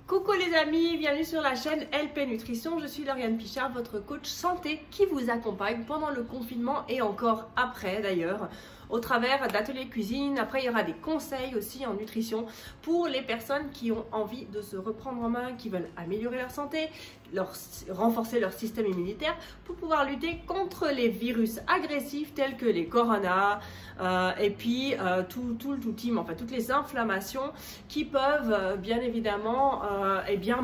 Coucou les amis, bienvenue sur la chaîne LP Nutrition. Je suis Lauriane Pichard, votre coach santé qui vous accompagne pendant le confinement et encore après d'ailleurs, au travers d'ateliers cuisine. Après, il y aura des conseils aussi en nutrition pour les personnes qui ont envie de se reprendre en main, qui veulent améliorer leur santé, renforcer leur système immunitaire pour pouvoir lutter contre les virus agressifs tels que les corona et puis tout le team, enfin toutes les inflammations qui peuvent bien évidemment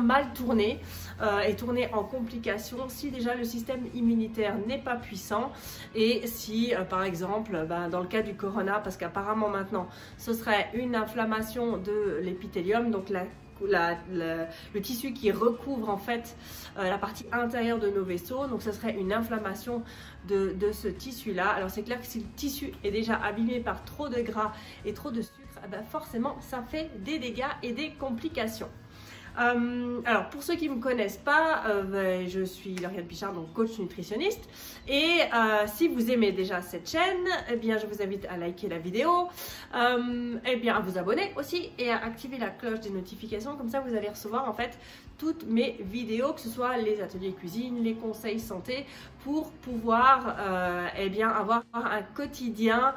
mal tourner et tourner en complications si déjà le système immunitaire n'est pas puissant et si par exemple dans le cas du corona, parce qu'apparemment maintenant ce serait une inflammation de l'épithélium, donc le tissu qui recouvre en fait la partie intérieure de nos vaisseaux, donc ce serait une inflammation de ce tissu là. Alors c'est clair que si le tissu est déjà abîmé par trop de gras et trop de sucre, forcément ça fait des dégâts et des complications. Alors pour ceux qui ne me connaissent pas, je suis Lauriane Pichard, donc coach nutritionniste, et si vous aimez déjà cette chaîne, eh bien je vous invite à liker la vidéo, à vous abonner aussi et à activer la cloche des notifications, comme ça vous allez recevoir en fait toutes mes vidéos, que ce soit les ateliers cuisine, les conseils santé, pour pouvoir avoir un quotidien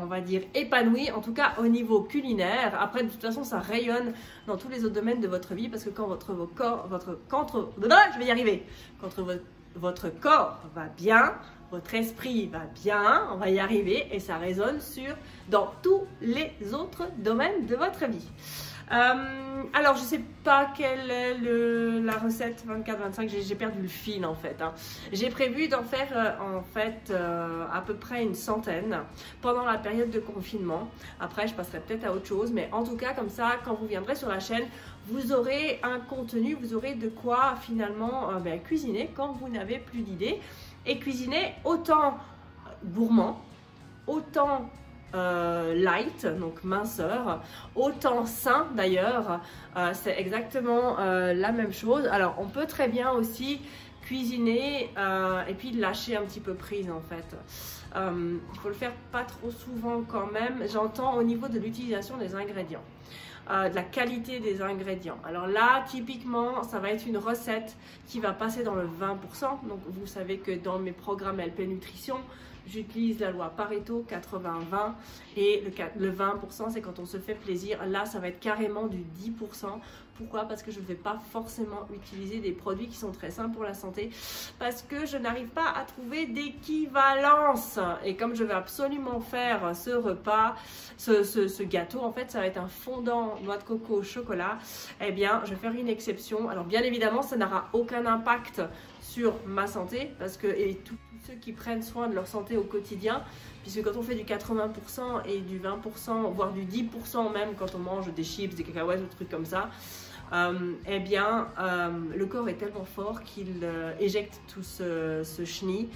on va dire épanoui, en tout cas au niveau culinaire. Après de toute façon ça rayonne dans tous les autres domaines de votre vie, parce que quand votre corps va bien, votre esprit va bien, on va y arriver, et ça résonne dans tous les autres domaines de votre vie. Alors je sais pas quelle est la recette 24-25, j'ai perdu le fil en fait, hein. J'ai prévu d'en faire à peu près une centaine pendant la période de confinement. Après je passerai peut-être à autre chose, mais en tout cas comme ça, quand vous viendrez sur la chaîne, vous aurez un contenu, vous aurez de quoi finalement cuisiner quand vous n'avez plus d'idées, et cuisiner autant gourmand, autant light, donc minceur, autant sain d'ailleurs, c'est exactement la même chose. Alors on peut très bien aussi cuisiner et puis lâcher un petit peu prise en fait. Il faut le faire pas trop souvent quand même, j'entends au niveau de l'utilisation des ingrédients. De la qualité des ingrédients. Alors là, typiquement, ça va être une recette qui va passer dans le 20%. Donc, vous savez que dans mes programmes LP Nutrition, j'utilise la loi Pareto 80-20, et le 20%, c'est quand on se fait plaisir. Là, ça va être carrément du 10%. Pourquoi? Parce que je ne vais pas forcément utiliser des produits qui sont très sains pour la santé, parce que je n'arrive pas à trouver d'équivalence. Et comme je vais absolument faire ce repas, ce gâteau, en fait, ça va être un fondant noix de coco au chocolat, eh bien, je vais faire une exception. Alors, bien évidemment, ça n'aura aucun impact sur ma santé, parce que tous ceux qui prennent soin de leur santé au quotidien, puisque quand on fait du 80% et du 20%, voire du 10% même quand on mange des chips, des cacahuètes ou des trucs comme ça, le corps est tellement fort qu'il éjecte tout ce chenille,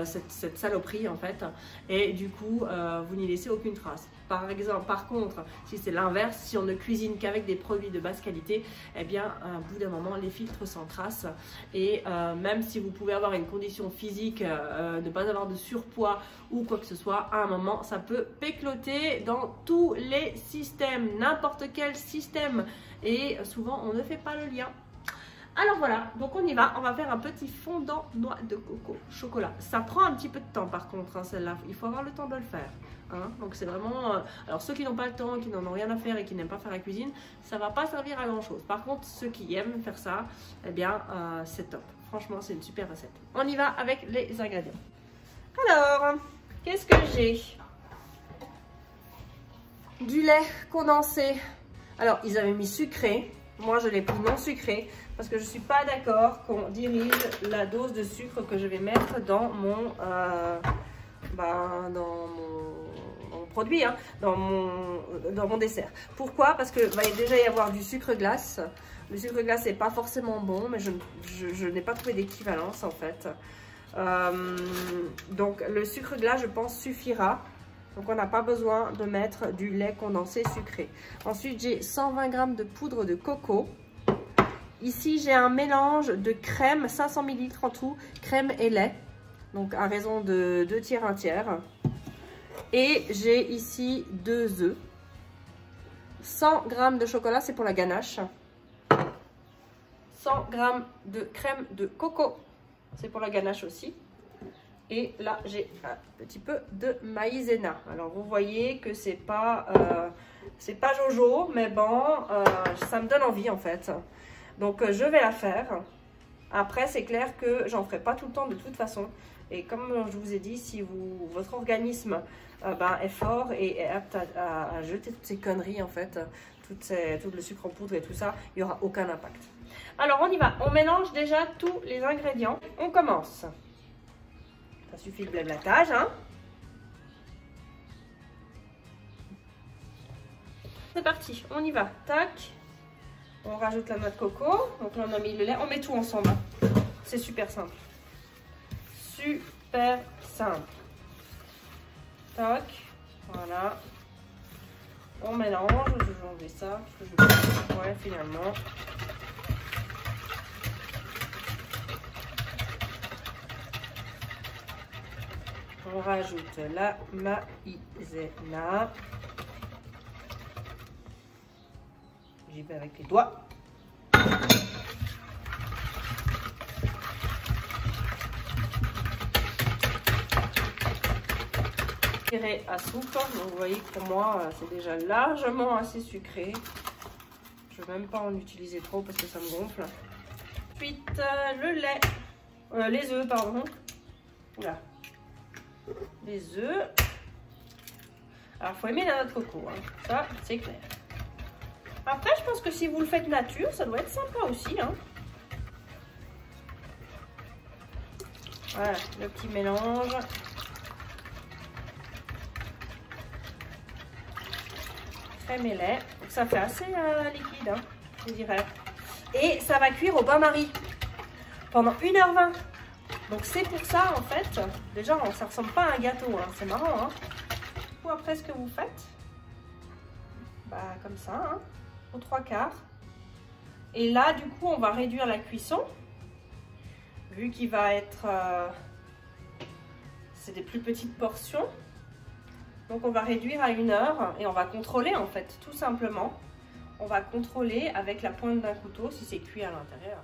cette saloperie en fait, et du coup vous n'y laissez aucune trace. Par contre, si c'est l'inverse, si on ne cuisine qu'avec des produits de basse qualité, eh bien à bout d'un moment les filtres s'encrassent, et même si vous pouvez avoir une condition physique, ne pas avoir de surpoids ou quoi que ce soit, à un moment ça peut pécloter dans tous les systèmes, n'importe quel système, et souvent on ne fait pas le lien. Alors voilà, donc on y va, on va faire un petit fondant noix de coco chocolat. Ça prend un petit peu de temps par contre, hein, celle-là, il faut avoir le temps de le faire, hein. Donc c'est vraiment, alors ceux qui n'ont pas le temps, qui n'en ont rien à faire et qui n'aiment pas faire la cuisine, ça va pas servir à grand chose. Par contre, ceux qui aiment faire ça, eh bien c'est top. Franchement, c'est une super recette. On y va avec les ingrédients. Alors, qu'est-ce que j'ai? Du lait condensé. Alors, ils avaient mis sucré. Moi, je l'ai pris non sucré parce que je ne suis pas d'accord qu'on dirige la dose de sucre que je vais mettre dans mon produit, hein, dans mon dessert. Pourquoi? Parce qu'il va déjà y avoir du sucre glace. Le sucre glace n'est pas forcément bon, mais je n'ai pas trouvé d'équivalence en fait. Donc, le sucre glace, je pense, suffira. Donc, on n'a pas besoin de mettre du lait condensé sucré. Ensuite, j'ai 120 g de poudre de coco. Ici, j'ai un mélange de crème, 500 ml en tout, crème et lait. Donc, à raison de 2 tiers, 1 tiers. Et j'ai ici 2 œufs. 100 g de chocolat, c'est pour la ganache. 100 g de crème de coco. C'est pour la ganache aussi. Et là, j'ai un petit peu de maïzena. Alors, vous voyez que c'est pas Jojo, mais bon, ça me donne envie en fait. Donc, je vais la faire. Après, c'est clair que j'en ferai pas tout le temps de toute façon. Et comme je vous ai dit, si votre organisme est fort et est apte à jeter toutes ces conneries en fait, tout le sucre en poudre et tout ça, il n'y aura aucun impact. Alors, on y va. On mélange déjà tous les ingrédients. On commence. Ça suffit de blablatage, hein. C'est parti, on y va. Tac. On rajoute la noix de coco. Donc là, on a mis le lait. On met tout ensemble. C'est super simple. Super simple. Tac. Voilà. On mélange. Je vais enlever ça. Parce que ouais, finalement. On rajoute la maïzena. J'y vais avec les doigts. À soupe. Donc vous voyez que pour moi c'est déjà largement assez sucré. Je ne vais même pas en utiliser trop parce que ça me gonfle. Ensuite le lait, les œufs pardon. Oula. Les œufs. Alors il faut aimer la noix de coco, hein. Ça c'est clair. Après je pense que si vous le faites nature, ça doit être sympa aussi, hein. Voilà, le petit mélange. Crème et lait. Donc ça fait assez liquide, hein, je dirais. Et ça va cuire au bain-marie pendant 1h20. Donc c'est pour ça en fait, déjà ça ressemble pas à un gâteau, hein. C'est marrant, hein. Du coup après ce que vous faites, comme ça, hein, aux 3/4. Et là du coup on va réduire la cuisson, vu qu'il va être, c'est des plus petites portions. Donc on va réduire à 1 heure et on va contrôler en fait, tout simplement. On va contrôler avec la pointe d'un couteau si c'est cuit à l'intérieur.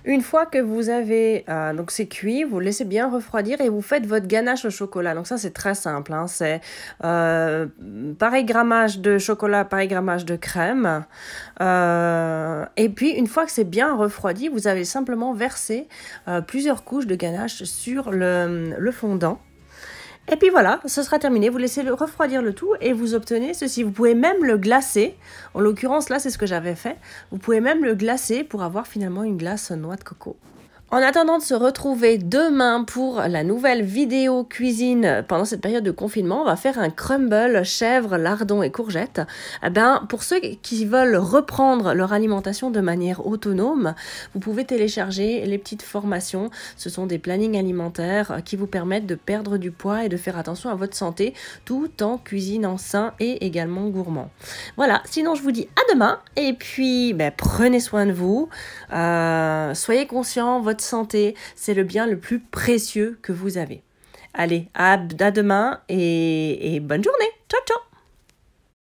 Une fois que vous avez, donc c'est cuit, vous laissez bien refroidir et vous faites votre ganache au chocolat. Donc ça c'est très simple, hein. C'est pareil grammage de chocolat, pareil grammage de crème. Et puis une fois que c'est bien refroidi, vous avez simplement versé plusieurs couches de ganache sur le fondant. Et puis voilà, ce sera terminé. Vous laissez refroidir le tout et vous obtenez ceci. Vous pouvez même le glacer. En l'occurrence, là, c'est ce que j'avais fait. Vous pouvez même le glacer pour avoir finalement une glace noix de coco. En attendant de se retrouver demain pour la nouvelle vidéo cuisine pendant cette période de confinement, on va faire un crumble chèvre, lardon et courgettes. Eh bien, pour ceux qui veulent reprendre leur alimentation de manière autonome, vous pouvez télécharger les petites formations. Ce sont des plannings alimentaires qui vous permettent de perdre du poids et de faire attention à votre santé tout en cuisinant sain et également gourmand. Voilà, sinon je vous dis à demain et puis prenez soin de vous, soyez conscients, votre santé, c'est le bien le plus précieux que vous avez. Allez, à demain et bonne journée. Ciao, ciao.